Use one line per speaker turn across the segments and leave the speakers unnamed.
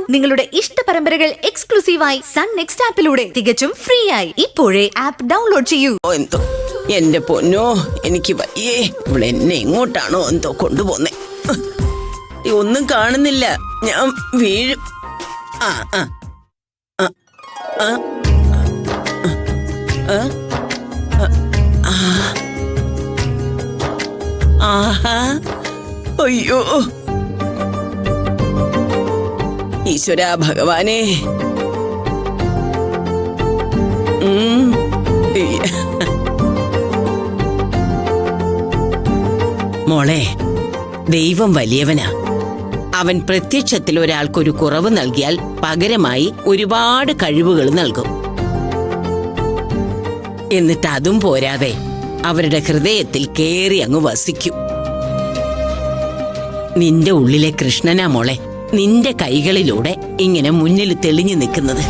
നിങ്ങളുടെ ഇഷ്ട പരമ്പരകൾ എക്സ്ക്ലൂസീവായി സൺ നെക്സ്റ്റ് ആപ്പിലൂടെ തികച്ചും ഫ്രീ ആയി ഇപ്പോഴേ ആപ്പ് ഡൗൺലോഡ് ചെയ്യൂ.
എന്തോ എന്റെ പൊന്നോ, എനിക്ക് വയ്യേ. ഇവിടെ എന്നെ എങ്ങോട്ടാണോ എന്തോ കൊണ്ടുപോന്നേ. ഒന്നും കാണുന്നില്ല, ഞാൻ വീഴും. ആ ആ ആ ആഹാ, അയ്യോ ഈശ്വര ഭഗവാനെ. മോളെ, ദൈവം വലിയവനാ. അവൻ പ്രത്യക്ഷത്തിൽ ഒരാൾക്കൊരു കുറവ് നൽകിയാൽ പകരമായി ഒരുപാട് കഴിവുകൾ നൽകും. എന്നിട്ട് അതും പോരാതെ അവരുടെ ഹൃദയത്തിൽ കേറി അങ്ങ് വസിക്കും. നിന്റെ ഉള്ളിലെ കൃഷ്ണനാ മോളെ നിന്റെ കൈകളിലൂടെ ഇങ്ങനെ മുന്നിൽ തെളിഞ്ഞു നിൽക്കുന്നത്.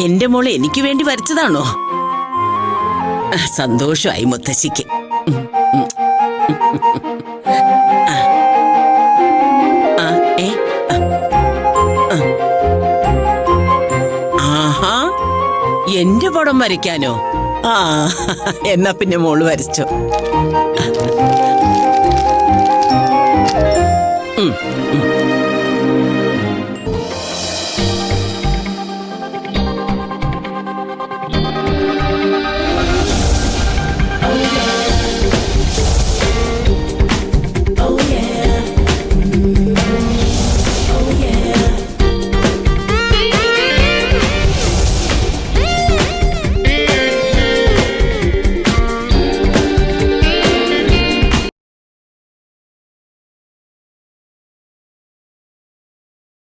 എന്റെ മോളെ എനിക്ക് വേണ്ടി വരച്ചതാണോ? സന്തോഷമായി മുത്തശ്ശിക്ക്. ആഹാ, എന്റെ പടം വരയ്ക്കാനോ? ആ, എന്നാ പിന്നെ മോള് വരച്ചോ.